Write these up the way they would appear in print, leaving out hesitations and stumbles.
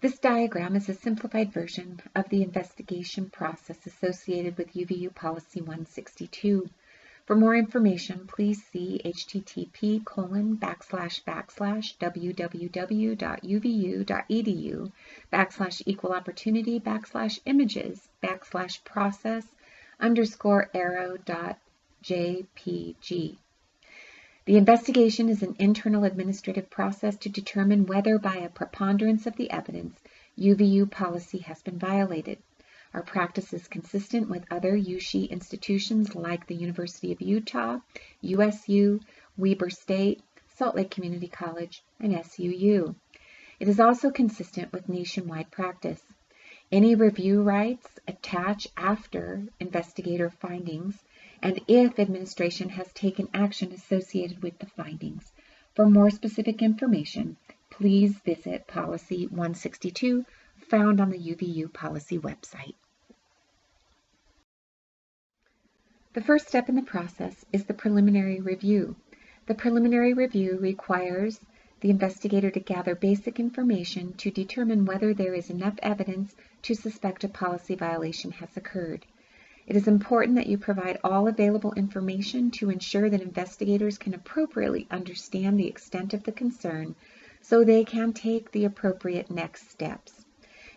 This diagram is a simplified version of the investigation process associated with UVU Policy 162. For more information, please see http://www.uvu.edu/process_arrow.jpg. The investigation is an internal administrative process to determine whether, by a preponderance of the evidence, UVU policy has been violated. Our practice is consistent with other USHE institutions like the University of Utah, USU, Weber State, Salt Lake Community College, and SUU. It is also consistent with nationwide practice. Any review rights attach after investigator findings and if administration has taken action associated with the findings. For more specific information, please visit Policy 162 found on the UVU policy website. The first step in the process is the preliminary review. The preliminary review requires the investigator to gather basic information to determine whether there is enough evidence to suspect a policy violation has occurred. It is important that you provide all available information to ensure that investigators can appropriately understand the extent of the concern so they can take the appropriate next steps.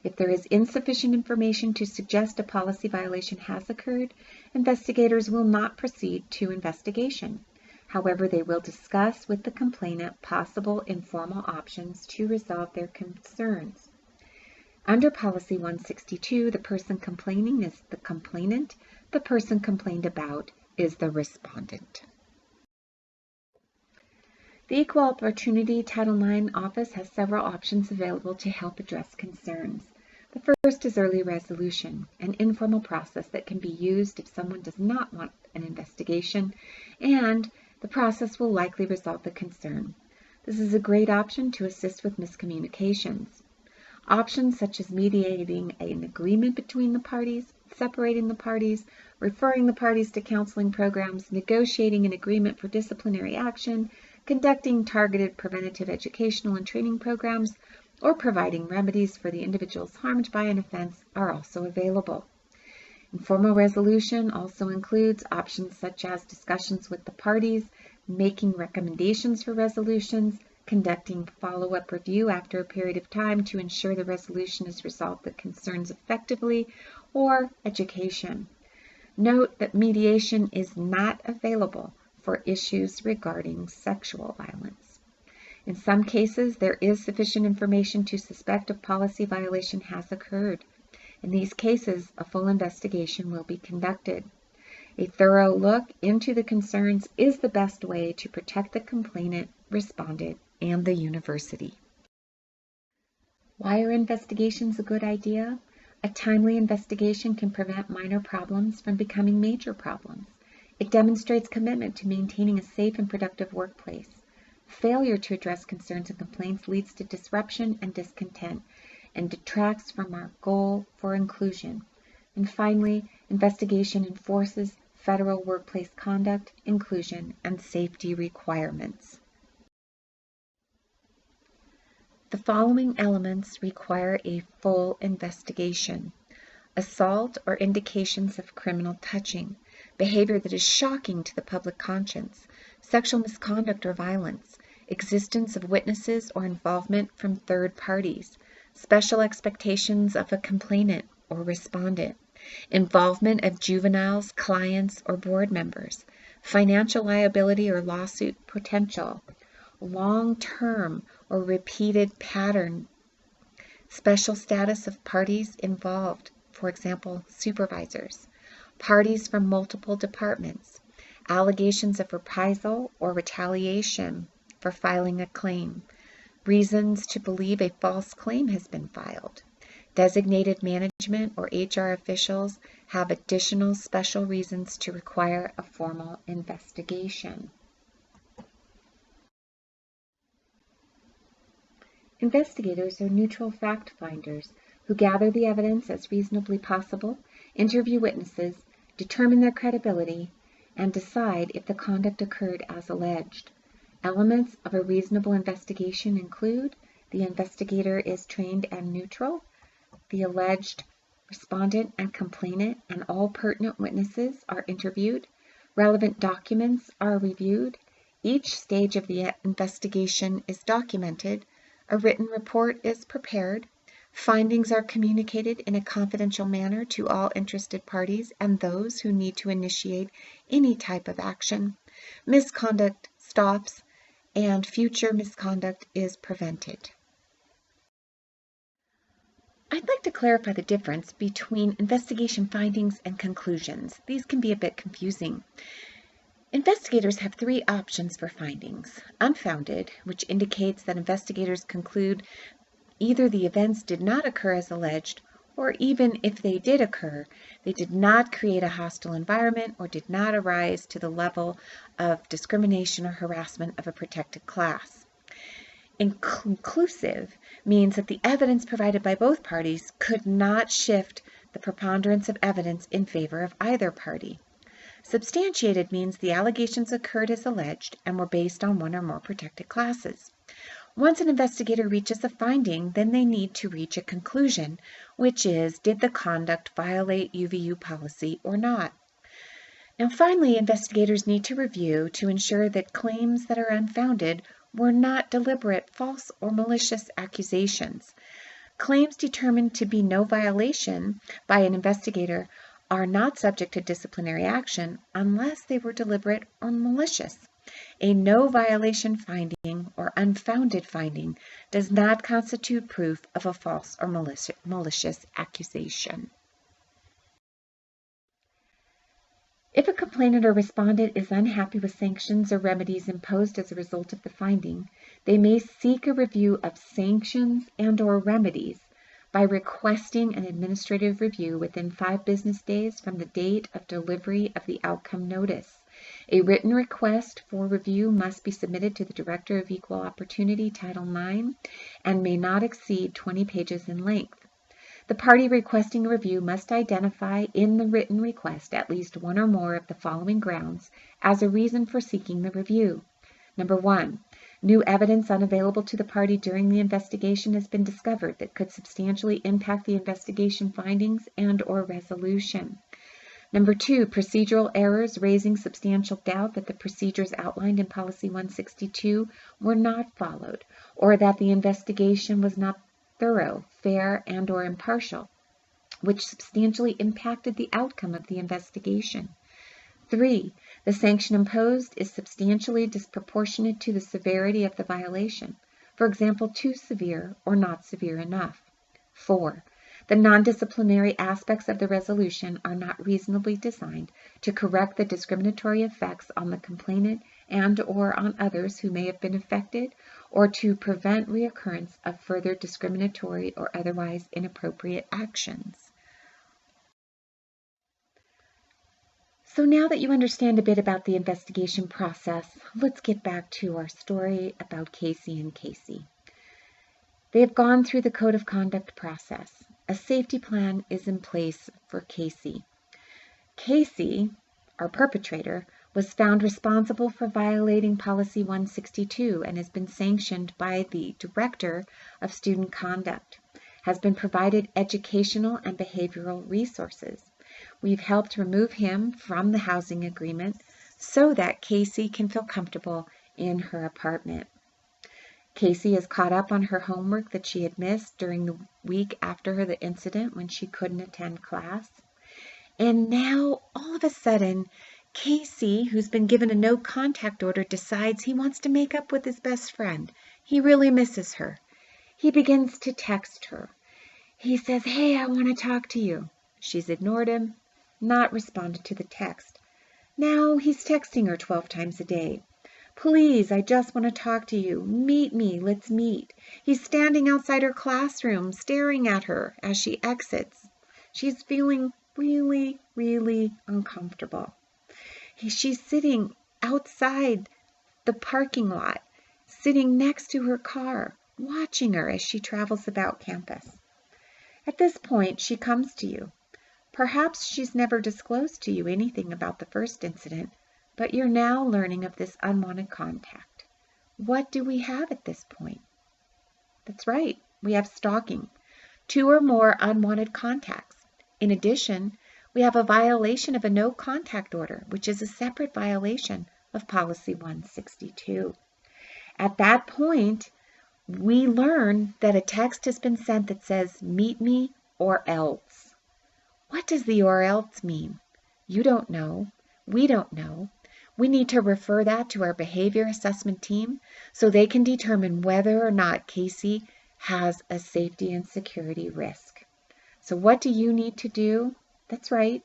If there is insufficient information to suggest a policy violation has occurred, investigators will not proceed to investigation. However, they will discuss with the complainant possible informal options to resolve their concerns. Under Policy 162, the person complaining is the complainant. The person complained about is the respondent. The Equal Opportunity Title IX Office has several options available to help address concerns. The first is early resolution, an informal process that can be used if someone does not want an investigation, and the process will likely resolve the concern. This is a great option to assist with miscommunications. Options such as mediating an agreement between the parties, separating the parties, referring the parties to counseling programs, negotiating an agreement for disciplinary action, conducting targeted preventative educational and training programs, or providing remedies for the individuals harmed by an offense are also available. Informal resolution also includes options such as discussions with the parties, making recommendations for resolutions, conducting follow-up review after a period of time to ensure the resolution has resolved the concerns effectively, or education. Note that mediation is not available for issues regarding sexual violence. In some cases, there is sufficient information to suspect a policy violation has occurred. In these cases, a full investigation will be conducted. A thorough look into the concerns is the best way to protect the complainant, respondent, and the university. Why are investigations a good idea? A timely investigation can prevent minor problems from becoming major problems. It demonstrates commitment to maintaining a safe and productive workplace. Failure to address concerns and complaints leads to disruption and discontent and detracts from our goal for inclusion. And finally, investigation enforces federal workplace conduct, inclusion, and safety requirements. The following elements require a full investigation: assault or indications of criminal touching, behavior that is shocking to the public conscience, sexual misconduct or violence, existence of witnesses or involvement from third parties, special expectations of a complainant or respondent, involvement of juveniles, clients, or board members, financial liability or lawsuit potential, long-term or repeated pattern, special status of parties involved, for example, supervisors, parties from multiple departments, allegations of reprisal or retaliation for filing a claim, reasons to believe a false claim has been filed. Designated management or HR officials have additional special reasons to require a formal investigation. Investigators are neutral fact finders who gather the evidence as reasonably possible, interview witnesses, determine their credibility, and decide if the conduct occurred as alleged. Elements of a reasonable investigation include The investigator is trained and neutral. The alleged respondent and complainant and all pertinent witnesses are interviewed. Relevant documents are reviewed. Each stage of the investigation is documented. A written report is prepared. Findings are communicated in a confidential manner to all interested parties and those who need to initiate any type of action. Misconduct stops, and future misconduct is prevented. I'd like to clarify the difference between investigation findings and conclusions. These can be a bit confusing. Investigators have three options for findings. Unfounded, which indicates that investigators conclude either the events did not occur as alleged, or even if they did occur, they did not create a hostile environment or did not arise to the level of discrimination or harassment of a protected class. Inconclusive means that the evidence provided by both parties could not shift the preponderance of evidence in favor of either party. Substantiated means the allegations occurred as alleged and were based on one or more protected classes. Once an investigator reaches a finding, then they need to reach a conclusion, which is, did the conduct violate UVU policy or not? Now, finally, investigators need to review to ensure that claims that are unfounded were not deliberate, false, or malicious accusations. Claims determined to be no violation by an investigator are not subject to disciplinary action unless they were deliberate or malicious. A no violation finding or unfounded finding does not constitute proof of a false or malicious accusation. If a complainant or respondent is unhappy with sanctions or remedies imposed as a result of the finding, they may seek a review of sanctions and/or remedies by requesting an administrative review within 5 business days from the date of delivery of the outcome notice. A written request for review must be submitted to the Director of Equal Opportunity, Title IX, and may not exceed 20 pages in length. The party requesting a review must identify in the written request at least one or more of the following grounds as a reason for seeking the review. Number 1, new evidence unavailable to the party during the investigation has been discovered that could substantially impact the investigation findings and/or resolution. Number 2, procedural errors raising substantial doubt that the procedures outlined in Policy 162 were not followed, or that the investigation was not thorough, fair, and/or impartial, which substantially impacted the outcome of the investigation. 3, the sanction imposed is substantially disproportionate to the severity of the violation, for example, too severe or not severe enough. 4, the non-disciplinary aspects of the resolution are not reasonably designed to correct the discriminatory effects on the complainant and/or on others who may have been affected, or to prevent reoccurrence of further discriminatory or otherwise inappropriate actions. So now that you understand a bit about the investigation process, let's get back to our story about Casey and Casey. They have gone through the Code of Conduct process. A safety plan is in place for Casey. Casey, our perpetrator, was found responsible for violating Policy 162 and has been sanctioned by the Director of Student Conduct, has been provided educational and behavioral resources. We've helped remove him from the housing agreement so that Casey can feel comfortable in her apartment. Casey is caught up on her homework that she had missed during the week after the incident when she couldn't attend class. And now, all of a sudden, Casey, who's been given a no contact order, decides he wants to make up with his best friend. He really misses her. He begins to text her. He says, "Hey, I want to talk to you." She's ignored him, not responded to the text. Now he's texting her 12 times a day. "Please, I just want to talk to you. Meet me, let's meet." He's standing outside her classroom, staring at her as she exits. She's feeling really, really uncomfortable. She's sitting outside the parking lot, sitting next to her car, watching her as she travels about campus. At this point, she comes to you. Perhaps she's never disclosed to you anything about the first incident, but you're now learning of this unwanted contact. What do we have at this point? That's right, we have stalking. 2 or more unwanted contacts. In addition, we have a violation of a no contact order, which is a separate violation of Policy 162. At that point, we learn that a text has been sent that says, meet me or else. What does the or else mean? You don't know. We don't know. We need to refer that to our behavior assessment team so they can determine whether or not Casey has a safety and security risk. So what do you need to do? That's right.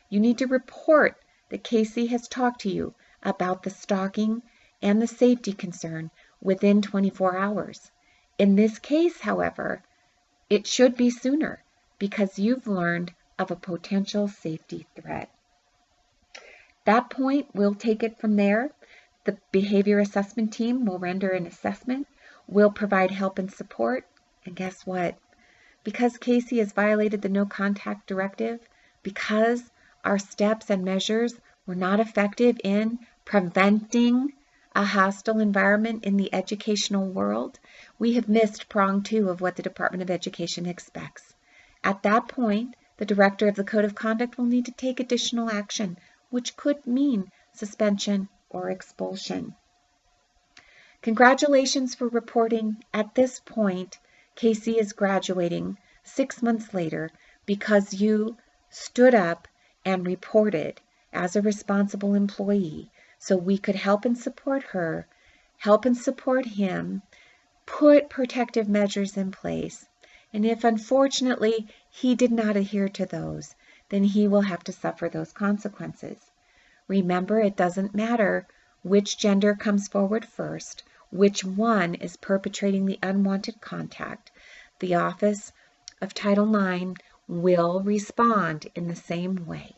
You need to report that Casey has talked to you about the stalking and the safety concern within 24 hours. In this case, however, it should be sooner because you've learned of a potential safety threat. That point, we'll take it from there. The behavior assessment team will render an assessment, will provide help and support, and guess what? Because Casey has violated the no contact directive, because our steps and measures were not effective in preventing a hostile environment in the educational world, we have missed prong 2 of what the Department of Education expects. At that point, the director of the Code of Conduct will need to take additional action, which could mean suspension or expulsion. Congratulations for reporting. At this point, Casey is graduating 6 months later because you stood up and reported as a responsible employee so we could help and support her, help and support him, put protective measures in place. And if unfortunately he did not adhere to those, then he will have to suffer those consequences. Remember, it doesn't matter which gender comes forward first, which one is perpetrating the unwanted contact. The Office of Title IX will respond in the same way.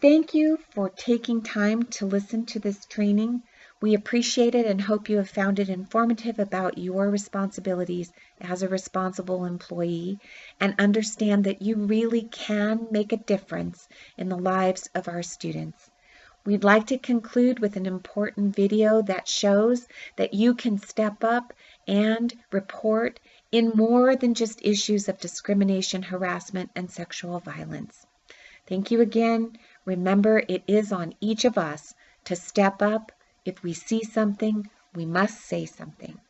Thank you for taking time to listen to this training. We appreciate it and hope you have found it informative about your responsibilities as a responsible employee and understand that you really can make a difference in the lives of our students. We'd like to conclude with an important video that shows that you can step up and report in more than just issues of discrimination, harassment, and sexual violence. Thank you again. Remember, it is on each of us to step up. If we see something, we must say something.